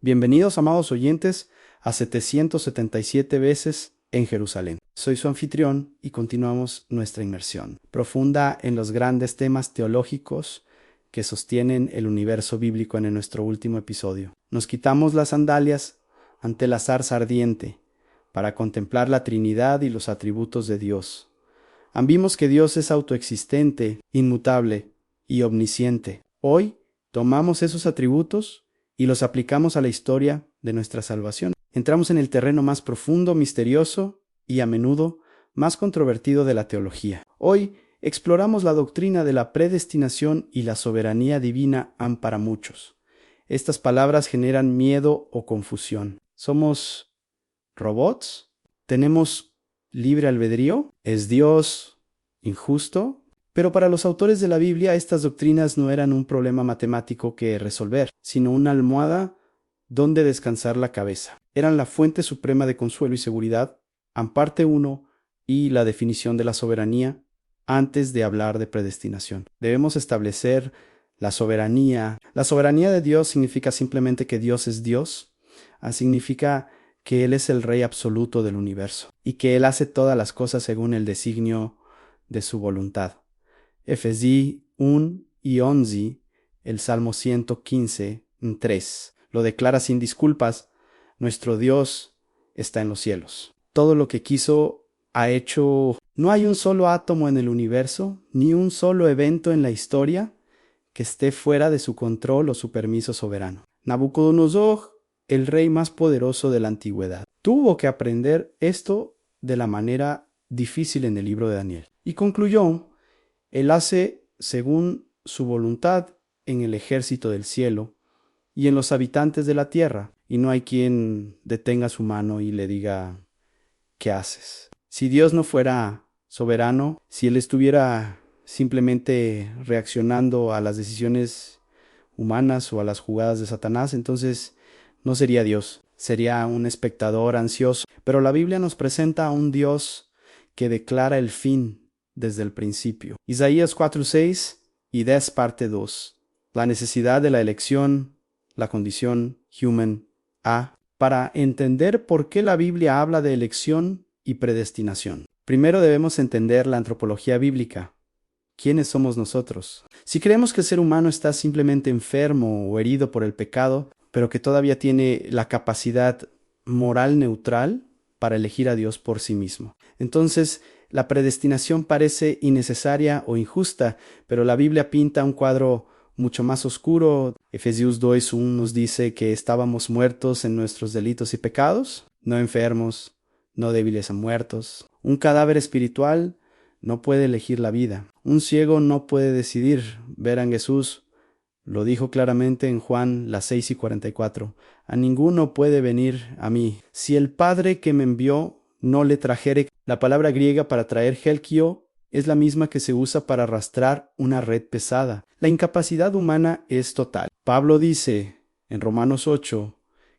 Bienvenidos, amados oyentes, a 777 veces en Jerusalén. Soy su anfitrión y continuamos nuestra inmersión profunda en los grandes temas teológicos que sostienen el universo bíblico en nuestro último episodio. Nos quitamos las sandalias ante la zarza ardiente para contemplar la Trinidad y los atributos de Dios. Vimos que Dios es autoexistente, inmutable y omnisciente. Hoy tomamos esos atributos y los aplicamos a la historia de nuestra salvación. Entramos en el terreno más profundo, misterioso y a menudo más controvertido de la teología. Hoy exploramos la doctrina de la predestinación y la soberanía divina para muchos. Estas palabras generan miedo o confusión. ¿Somos robots? ¿Tenemos libre albedrío? ¿Es Dios injusto? Pero para los autores de la Biblia, estas doctrinas no eran un problema matemático que resolver, sino una almohada donde descansar la cabeza. Eran la fuente suprema de consuelo y seguridad, parte 1 y la definición de la soberanía antes de hablar de predestinación. Debemos establecer la soberanía. La soberanía de Dios significa simplemente que Dios es Dios. Significa que Él es el Rey absoluto del universo y que Él hace todas las cosas según el designio de su voluntad. Efesí 1 y 11, el Salmo 115, 3. Lo declara sin disculpas: nuestro Dios está en los cielos. Todo lo que quiso ha hecho. No hay un solo átomo en el universo, ni un solo evento en la historia que esté fuera de su control o su permiso soberano. Nabucodonosor, el rey más poderoso de la antigüedad, tuvo que aprender esto de la manera difícil en el libro de Daniel. Y concluyó: Él hace según su voluntad en el ejército del cielo y en los habitantes de la tierra, y no hay quien detenga su mano y le diga: ¿qué haces? Si Dios no fuera soberano, si Él estuviera simplemente reaccionando a las decisiones humanas o a las jugadas de Satanás, entonces no sería Dios, sería un espectador ansioso. Pero la Biblia nos presenta a un Dios que declara el fin desde el principio. Isaías 4:6 y 10 parte 2. La necesidad de la elección, la condición human A. Para entender por qué la Biblia habla de elección y predestinación, primero debemos entender la antropología bíblica. ¿Quiénes somos nosotros? Si creemos que el ser humano está simplemente enfermo o herido por el pecado, pero que todavía tiene la capacidad moral neutral para elegir a Dios por sí mismo, entonces la predestinación parece innecesaria o injusta, pero la Biblia pinta un cuadro mucho más oscuro. Efesios 2:1 nos dice que estábamos muertos en nuestros delitos y pecados, no enfermos, no débiles a muertos. Un cadáver espiritual no puede elegir la vida. Un ciego no puede decidir ver a Jesús. Lo dijo claramente en Juan 6:44. A ninguno puede venir a mí si el Padre que me envió no le trajere. La palabra griega para traer, helkio, es la misma que se usa para arrastrar una red pesada. La incapacidad humana es total. Pablo dice en Romanos 8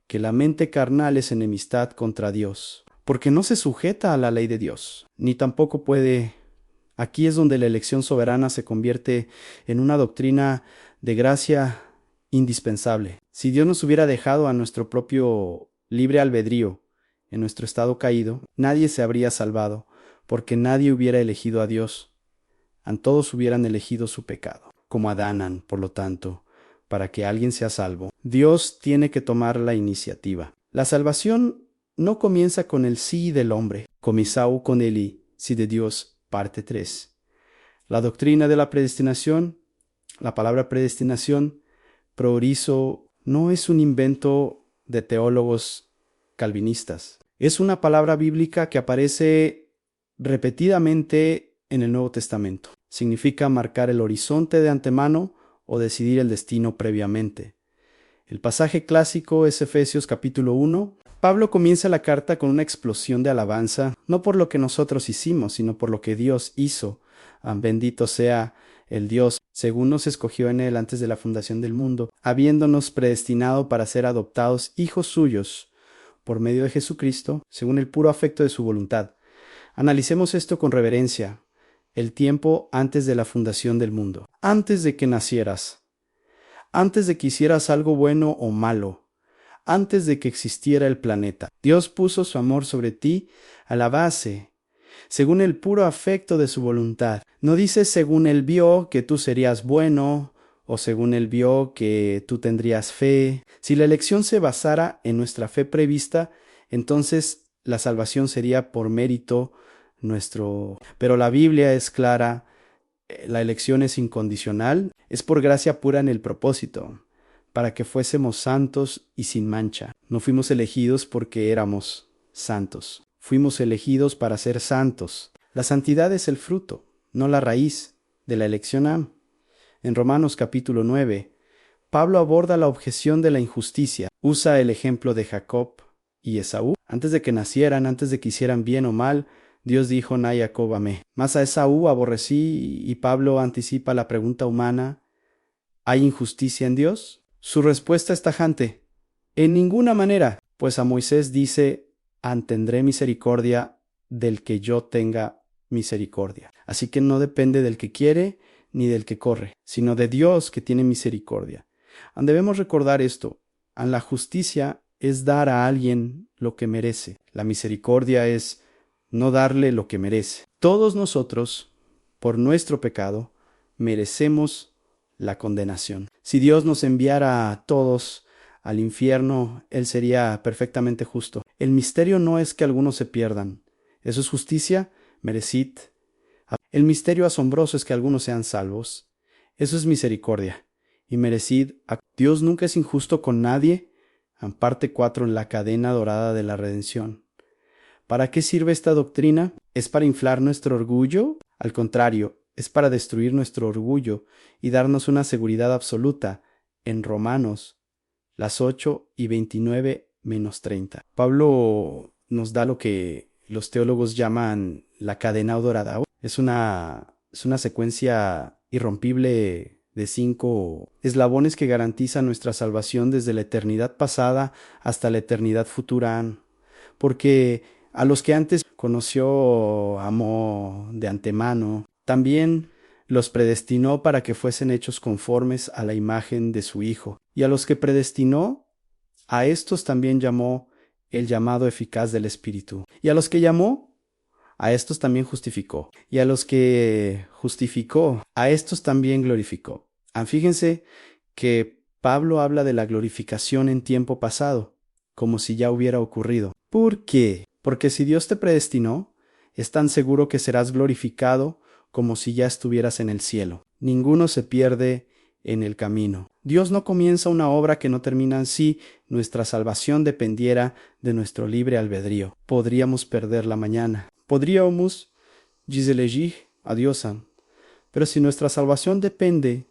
que la mente carnal es enemistad contra Dios, porque no se sujeta a la ley de Dios, ni tampoco puede. Aquí es donde la elección soberana se convierte en una doctrina de gracia indispensable. Si Dios nos hubiera dejado a nuestro propio libre albedrío en nuestro estado caído, nadie se habría salvado, porque nadie hubiera elegido a Dios. Todos hubieran elegido su pecado, como Adán, por lo tanto, para que alguien sea salvo, Dios tiene que tomar la iniciativa. La salvación no comienza con el sí del hombre, comenzó con el sí de Dios, parte 3. La doctrina de la predestinación, la palabra predestinación, proorizo, no es un invento de teólogos calvinistas. Es una palabra bíblica que aparece repetidamente en el Nuevo Testamento. Significa marcar el horizonte de antemano o decidir el destino previamente. El pasaje clásico es Efesios capítulo 1. Pablo comienza la carta con una explosión de alabanza, no por lo que nosotros hicimos, sino por lo que Dios hizo. Bendito sea el Dios, según nos escogió en Él antes de la fundación del mundo, habiéndonos predestinado para ser adoptados hijos suyos por medio de Jesucristo, según el puro afecto de su voluntad. Analicemos esto con reverencia. El tiempo antes de la fundación del mundo, antes de que nacieras, antes de que hicieras algo bueno o malo, antes de que existiera el planeta. Dios puso su amor sobre ti a la base, según el puro afecto de su voluntad. No dice según Él vio que tú serías bueno o según Él vio que tú tendrías fe. Si la elección se basara en nuestra fe prevista, entonces la salvación sería por mérito nuestro. Pero la Biblia es clara, la elección es incondicional, es por gracia pura en el propósito, para que fuésemos santos y sin mancha. No fuimos elegidos porque éramos santos. Fuimos elegidos para ser santos. La santidad es el fruto, no la raíz, de la elección. En Romanos capítulo 9, Pablo aborda la objeción de la injusticia. Usa el ejemplo de Jacob y Esaú. Antes de que nacieran, antes de que hicieran bien o mal, Dios dijo, na Jacob amé. Mas a Esaú aborrecí, y Pablo anticipa la pregunta humana, ¿hay injusticia en Dios? Su respuesta es tajante, en ninguna manera, pues a Moisés dice, tendré misericordia del que yo tenga misericordia. Así que no depende del que quiere ni del que corre, sino de Dios que tiene misericordia. Debemos recordar esto, la justicia es dar a alguien lo que merece. La misericordia es no darle lo que merece. Todos nosotros, por nuestro pecado, merecemos la condenación. Si Dios nos enviara a todos al infierno, Él sería perfectamente justo. El misterio no es que algunos se pierdan. Eso es justicia, merecid. El misterio asombroso es que algunos sean salvos. Eso es misericordia. Y merecid. Dios nunca es injusto con nadie. En parte 4, en la cadena dorada de la redención. ¿Para qué sirve esta doctrina? ¿Es para inflar nuestro orgullo? Al contrario, es para destruir nuestro orgullo y darnos una seguridad absoluta. En Romanos, las 8 y 29 menos 30. Pablo nos da lo que los teólogos llaman la cadena dorada. Es una secuencia irrompible de 5 eslabones que garantizan nuestra salvación desde la eternidad pasada hasta la eternidad futura. Porque a los que antes conoció, amó de antemano, también los predestinó para que fuesen hechos conformes a la imagen de su Hijo. Y a los que predestinó, a estos también llamó el llamado eficaz del Espíritu. Y a los que llamó, a estos también justificó. Y a los que justificó, a estos también glorificó. Fíjense que Pablo habla de la glorificación en tiempo pasado, como si ya hubiera ocurrido. ¿Por qué? Porque si Dios te predestinó, es tan seguro que serás glorificado como si ya estuvieras en el cielo. Ninguno se pierde en el camino. Dios no comienza una obra que no termina. Si nuestra salvación dependiera de nuestro libre albedrío, podríamos perderla mañana. Podríamos deselegir a Dios. Pero si nuestra salvación depende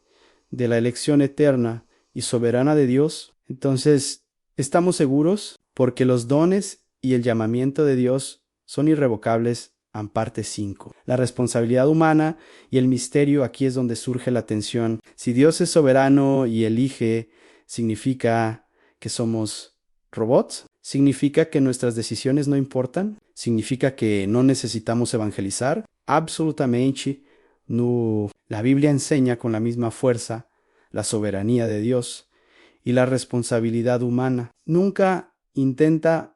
de la elección eterna y soberana de Dios, entonces estamos seguros porque los dones y el llamamiento de Dios son irrevocables. En parte 5. La responsabilidad humana y el misterio, aquí es donde surge la tensión. Si Dios es soberano y elige, ¿significa que somos robots? ¿Significa que nuestras decisiones no importan? ¿Significa que no necesitamos evangelizar? Absolutamente no. La Biblia enseña con la misma fuerza la soberanía de Dios y la responsabilidad humana. Nunca intenta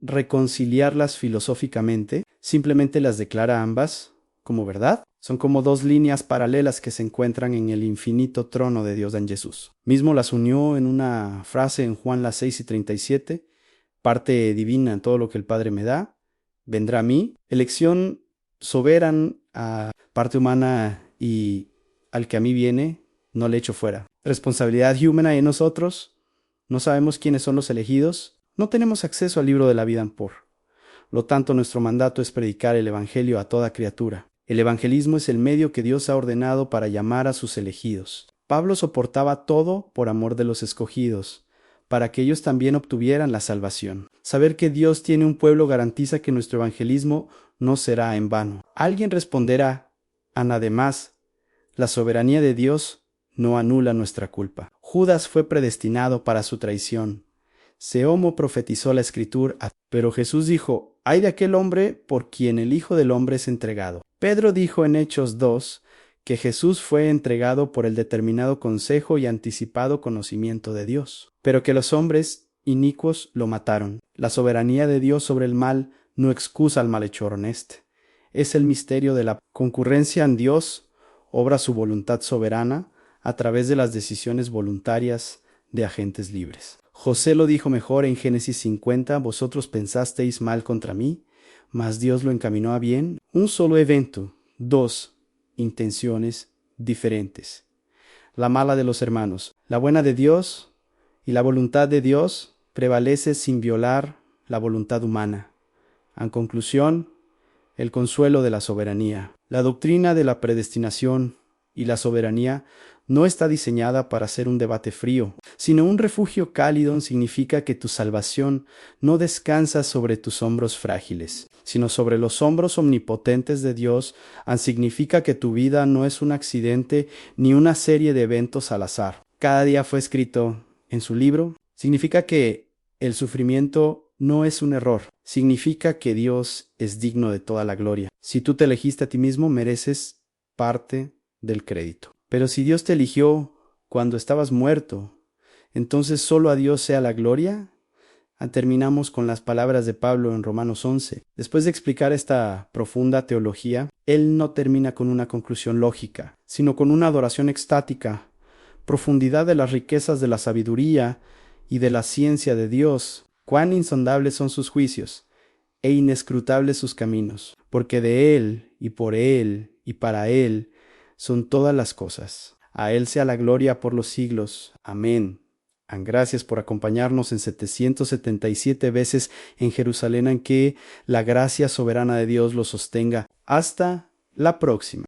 reconciliarlas filosóficamente, simplemente las declara ambas como verdad. Son como dos líneas paralelas que se encuentran en el infinito trono de Dios en Jesús. Mismo las unió en una frase en Juan 6:37, parte divina en todo lo que el Padre me da, vendrá a mí. Elección soberana a parte humana y al que a mí viene, no le echo fuera. Responsabilidad humana en nosotros, no sabemos quiénes son los elegidos. No tenemos acceso al libro de la vida por. Lo tanto, nuestro mandato es predicar el Evangelio a toda criatura. El evangelismo es el medio que Dios ha ordenado para llamar a sus elegidos. Pablo soportaba todo por amor de los escogidos, para que ellos también obtuvieran la salvación. Saber que Dios tiene un pueblo garantiza que nuestro evangelismo no será en vano. Alguien responderá, además, la soberanía de Dios no anula nuestra culpa. Judas fue predestinado para su traición. Seomo profetizó la Escritura, pero Jesús dijo, «Ay de aquel hombre por quien el Hijo del Hombre es entregado». Pedro dijo en Hechos 2 que Jesús fue entregado por el determinado consejo y anticipado conocimiento de Dios, pero que los hombres inicuos lo mataron. La soberanía de Dios sobre el mal no excusa al malhechor honesto. Es el misterio de la concurrencia en Dios, obra su voluntad soberana a través de las decisiones voluntarias de agentes libres. José lo dijo mejor en Génesis 50, vosotros pensasteis mal contra mí, mas Dios lo encaminó a bien. Un solo evento, dos intenciones diferentes. La mala de los hermanos, la buena de Dios y la voluntad de Dios prevalece sin violar la voluntad humana. En conclusión, el consuelo de la soberanía. La doctrina de la predestinación y la soberanía no está diseñada para ser un debate frío, sino un refugio cálido. Significa que tu salvación no descansa sobre tus hombros frágiles, sino sobre los hombros omnipotentes de Dios. Significa que tu vida no es un accidente ni una serie de eventos al azar. Cada día fue escrito en su libro. Significa que el sufrimiento no es un error. Significa que Dios es digno de toda la gloria. Si tú te elegiste a ti mismo, mereces parte del crédito. Pero si Dios te eligió cuando estabas muerto, entonces solo a Dios sea la gloria. Terminamos con las palabras de Pablo en Romanos 11. Después de explicar esta profunda teología, él no termina con una conclusión lógica, sino con una adoración extática, profundidad de las riquezas de la sabiduría y de la ciencia de Dios. Cuán insondables son sus juicios e inescrutables sus caminos, porque de Él y por Él y para Él son todas las cosas. A Él sea la gloria por los siglos. Amén. Gracias por acompañarnos en 777 veces en Jerusalén, en que la gracia soberana de Dios los sostenga. Hasta la próxima.